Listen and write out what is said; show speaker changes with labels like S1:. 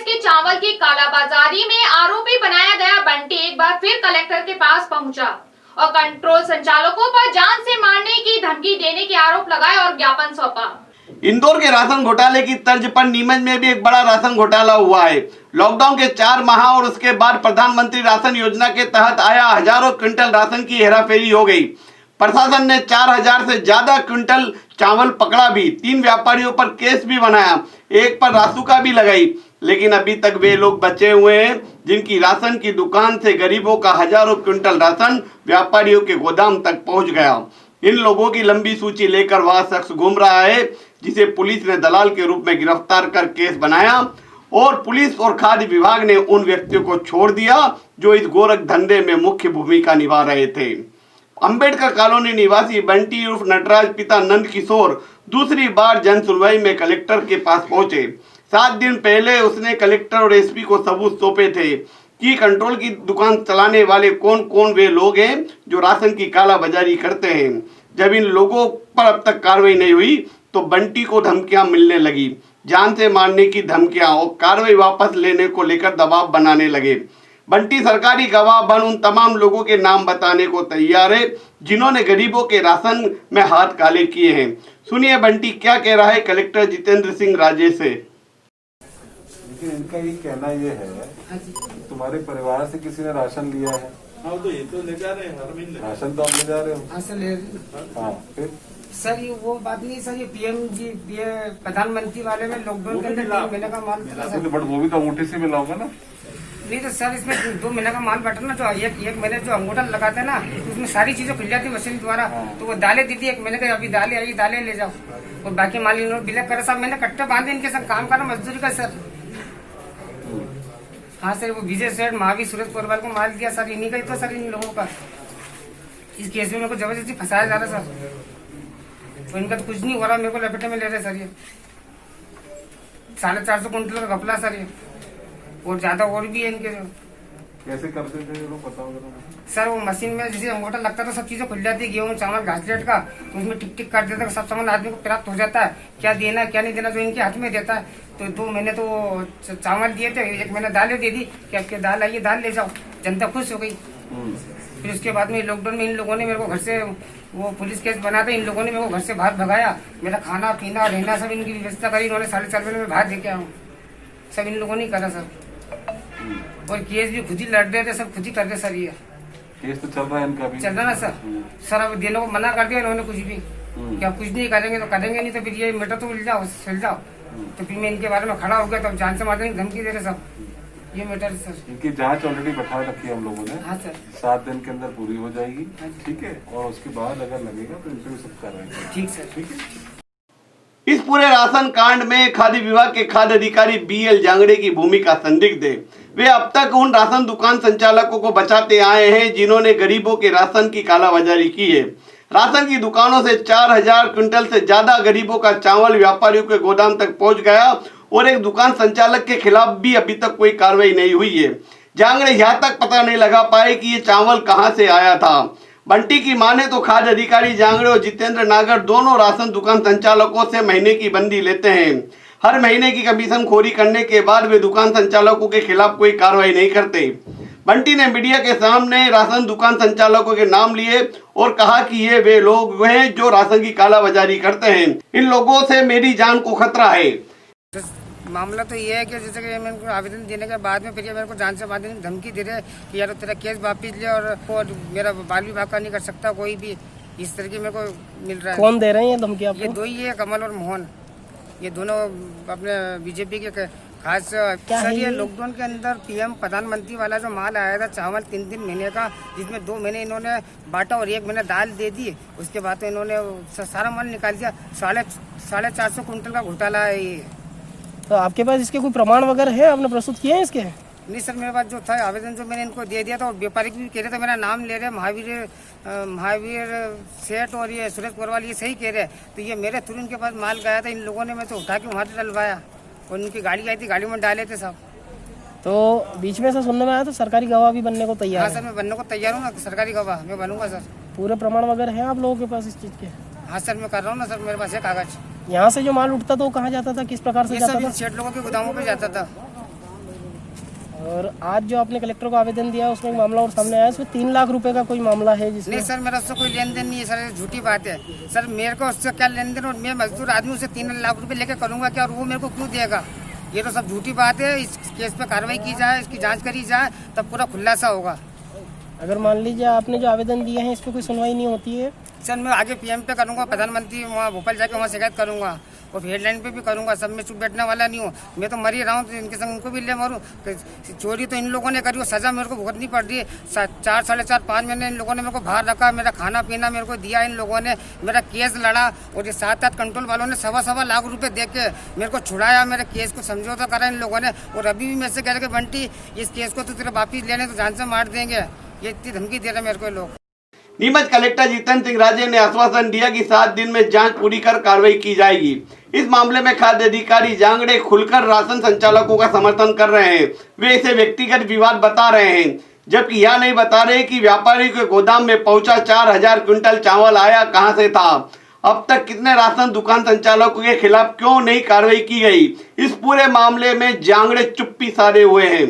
S1: के चावल की कालाबाजारी में आरोपी बनाया गया बंटी एक बार फिर कलेक्टर के पास पहुंचा और कंट्रोल संचालकों पर जान से मारने की धमकी देने के आरोप लगाए और ज्ञापन सौंपा।
S2: इंदौर के राशन घोटाले की तर्ज पर नीमच में भी एक बड़ा राशन घोटाला हुआ है। लॉकडाउन के 4 माह और उसके बाद प्रधानमंत्री राशन योजना के तहत आया हजारों क्विंटल राशन की हेराफेरी हो गई। प्रशासन ने 4000 से ज्यादा क्विंटल चावल पकड़ा भी, 3 व्यापारियों पर केस भी बनाया, एक पर रासुका भी लगाई, लेकिन अभी तक वे लोग बचे हुए हैं जिनकी राशन की दुकान से गरीबों का हजारों क्विंटल राशन व्यापारियों के गोदाम तक पहुंच गया। इन लोगों की लंबी सूची लेकर वह शख्स घूम रहा है जिसे पुलिस ने दलाल के रूप में गिरफ्तार कर केस बनाया और पुलिस और खाद्य विभाग ने उन व्यक्तियों को छोड़ दिया जो इस गोरख धंधे में मुख्य भूमिका निभा रहे थे। अंबेडकर कॉलोनी निवासी बंटी उर्फ नटराज पिता नंद किशोर दूसरी बार जन सुनवाई में कलेक्टर के पास पहुंचे। 7 दिन पहले उसने कलेक्टर और एसपी को सबूत सौंपे थे कि कंट्रोल की दुकान चलाने वाले कौन कौन वे लोग हैं जो राशन की कालाबाजारी करते हैं। जब इन लोगों पर अब तक कार्रवाई नहीं हुई तो बंटी को धमकियां मिलने लगी, जान से मारने की धमकियां और कार्रवाई वापस लेने को लेकर दबाव बनाने लगे। बंटी सरकारी गवाह बन उन तमाम लोगों के नाम बताने को तैयार है जिन्होंने गरीबों के राशन में हाथ काले किए हैं। सुनिए बंटी क्या कह रहा है कलेक्टर जितेंद्र सिंह राजे से।
S3: लेकिन इनका ये कहना ये है तुम्हारे परिवार से किसी ने राशन लिया है।
S4: हाँ तो ये तो ले जा रहे हैं हर महीने
S3: राशन तो आप ले जा रहे हो।
S5: हाँ सर ले रहे।
S3: हाँ फिर
S5: सर ये वो बात नहीं सर, ये पीएम जी प्रधानमंत्री वाले में लॉकडाउन के अंदर 3 महीने का माल मिला सर।
S3: बट वो भी तो अंगूठे से मिला होगा ना।
S5: नहीं तो सर इसमें 2 महीने का माल बटा ना, जो एक महीने जो अंगूठा लगाते हैं ना उसमें सारी चीजें खुल जाती है मशीन द्वारा। तो वो दालें दी थी 1 महीने का, अभी दालें आई, दालें ले जाओ और बाकी माल इन्होंने बिलक करे। सब मैंने कट्टे बांधे इनके संग काम करना मजदूरी का सर। हाँ सर वो विजय सेठ महावीर सूरज पोरवाल को माल दिया सर, इन्हीं का ही तो सर इन लोगों का। इस केस में मेरे को जबरदस्ती फंसाया जा रहा सर, तो इनका तो कुछ नहीं हो रहा, मेरे को लपेटे में ले रहे सर। ये 450 कुंटल का घपला सर, ये और ज्यादा और भी है इनके।
S3: कैसे करते थे ये लोग बताओ
S5: सर वो मशीन में जैसे अंगूठा लगता था सब चीजें खुल जाती है, गेहूं चावल घासलेट का, तो उसमें टिक टिक कर देता है, सब सामान आदमी को प्राप्त हो जाता है, क्या देना क्या नहीं देना जो इनके हाथ में देता है। तो 2 महीने तो चावल दिए थे, 1 महीने दालें दे दी कि आपके दाल आइए दाल ले जाओ, जनता खुश हो गई। फिर उसके बाद में लॉकडाउन में इन लोगों ने मेरे को घर से वो पुलिस केस बना था, इन लोगों ने मेरे को घर से बाहर भगाया, मेरा खाना पीना रहना सब इनकी व्यवस्था करी इन्होंने। 4.5 महीने में बाहर दे के आया हूँ, सब इन लोगों ने करा सर। और केस भी खुद ही लड़ रहे थे, सब खुद ही कर रहे सर। ये
S3: केस तो चल रहा है इनका भी।
S5: चल रहा ना सर। सर अब देने को मना कर दिया इन्होंने कुछ भी, क्या कुछ नहीं करेंगे तो करेंगे, नहीं तो फिर ये मेटर तो मिल जाओ सिल जाओ। तो फिर मैं इनके बारे में खड़ा हो गया, तो जान से मारने की धमकी दे रहे सब। ये मैटर सर
S3: इनकी जांच ऑलरेडी बैठा रखी है हम लोगों ने।
S5: हाँ सर
S3: 7 दिन के अंदर पूरी हो जाएगी, ठीक है, और उसके बाद अगर लगेगा तो इनसे भी सब कार्रवाई।
S5: ठीक सर
S3: ठीक है।
S2: इस पूरे राशन कांड में खाद्य विभाग के खाद्य अधिकारी BL जांगड़े की भूमिका संदिग्ध है। वे अब तक उन राशन दुकान संचालकों को बचाते आए हैं जिन्होंने गरीबों के राशन की कालाबाजारी की है। राशन की दुकानों से 4000 क्विंटल से ज्यादा गरीबों का चावल व्यापारियों के गोदाम तक पहुंच गया और एक दुकान संचालक के खिलाफ भी अभी तक कोई कार्रवाई नहीं हुई है। जांगड़े यहाँ तक पता नहीं लगा पाए कि ये चावल कहां से आया था। बंटी की माने तो खाद्य अधिकारी जांगड़े और जितेंद्र नागर दोनों राशन दुकान संचालकों से महीने की बंदी लेते हैं। हर महीने की कमीशन खोरी करने के बाद वे दुकान संचालकों के खिलाफ कोई कार्रवाई नहीं करते। बंटी ने मीडिया के सामने राशन दुकान संचालकों के नाम लिए और कहा कि ये वे लोग हैं जो राशन की कालाबाजारी करते हैं। इन लोगों से मेरी जान को खतरा है।
S5: मामला तो ये है कि जैसे कि मेरे को आवेदन देने के बाद में फिर ये मेरे को जान से मारने की धमकी दे रहे हैं कि यार तेरा केस वापिस ले और मेरा बाल विभाग का नहीं कर सकता कोई भी, इस तरह की मेरे को मिल रहा है।
S6: कौन दे रहे हैं ये धमकी आपको?
S5: ये 2 ही है, कमल और मोहन, ये दोनों अपने बीजेपी के खास। सर ये लॉकडाउन के अंदर पीएम प्रधानमंत्री वाला जो माल आया था चावल 3 महीने का, जिसमें 2 महीने इन्होंने बांटा और 1 महीने दाल दे दी, उसके बाद तो इन्होंने सारा माल निकाल दिया। 450 कुंटल का घोटाला है ये।
S6: तो आपके पास इसके कोई प्रमाण वगैरह है, आपने प्रस्तुत किए हैं इसके?
S5: नहीं सर मेरे पास जो था आवेदन जो मैंने इनको दे दिया था, और व्यापारी भी कह रहे थे मेरा नाम ले रहे महावीर सेठ और ये सूरज पोरवाल ये सही कह रहे। तो ये मेरे थ्रू इनके पास माल गया था, इन लोगों ने मैं तो उठा के वहाँ से डलवाया और उनकी गाड़ी आई थी, गाड़ी में डाले थे सब।
S6: तो बीच में से सुनने में आया तो सरकारी गवाह भी बनने को तैयार?
S5: हाँ सर मैं बनने को तैयार हूँ ना, सरकारी गवाह मैं बनूंगा सर।
S6: पूरे प्रमाण वगैरह हैं आप लोगों के पास इस चीज के?
S5: हाँ सर मैं कर रहा हूँ ना सर, मेरे पास है कागज।
S6: यहाँ से जो माल उठता था वो कहाँ जाता था, किस प्रकार से जाता था?
S5: सेठ लोगों के गोदामों पे जाता था।
S6: और आज जो आपने कलेक्टर को आवेदन दिया उसमें एक मामला और सामने आया, इसमें 3 लाख रुपए का कोई मामला है जिसमें?
S5: नहीं सर, मेरा उससे कोई लेन देन नहीं है सर, झूठी बात है सर। मेरे को उससे क्या लेन देन, और मैं मजदूर आदमी उसे 3 लाख रुपए लेके करूंगा क्या, और वो मेरे को क्यों देगा? ये तो सब झूठी बात है। इस केस पे कार्रवाई की जाए, इसकी जांच करी जाए, तब पूरा खुलासा होगा।
S6: अगर मान लीजिए आपने जो आवेदन दिए हैं इस पर कोई सुनवाई नहीं होती है?
S5: सर मैं आगे पीएम पे करूंगा, प्रधानमंत्री वहाँ भोपाल जाके वहाँ शिकायत करूंगा, और हेडलाइन पे भी करूंगा। सब में चुप बैठने वाला नहीं हूँ। मैं तो मर ही रहा हूँ, तो इनके संग उनको भी ले मारूँ। चोरी तो इन लोगों ने करी, वो सजा मेरे को भुगतनी पड़ रही है। 4, 4.5, 5 महीने इन लोगों ने मेरे को बाहर रखा, मेरा खाना पीना मेरे को दिया इन लोगों ने, मेरा केस लड़ा, और ये 7-8 कंट्रोल वालों ने 1.25 लाख रुपए दे के मेरे को छुड़ाया, मेरे केस को समझौता करा इन लोगों ने। और अभी भी मेरे से कह रहे कि बंटी इस केस को तो तेरे वापिस लेने तो जान से मार देंगे, ये इतनी धमकी दे रहे मेरे को लोग।
S2: नीमच कलेक्टर जितेंद्र सिंह राजे ने आश्वासन दिया कि 7 दिन में जांच पूरी कर कार्रवाई की जाएगी। इस मामले में खाद्य अधिकारी जांगड़े खुलकर राशन संचालकों का समर्थन कर रहे हैं। वे इसे व्यक्तिगत विवाद बता रहे हैं, जबकि यह नहीं बता रहे कि व्यापारी के गोदाम में पहुंचा 4000 क्विंटल चावल आया कहां से था। अब तक कितने राशन दुकान संचालकों के खिलाफ क्यों नहीं कार्रवाई की गई, इस पूरे मामले में जांगड़े चुप्पी साधे हुए हैं।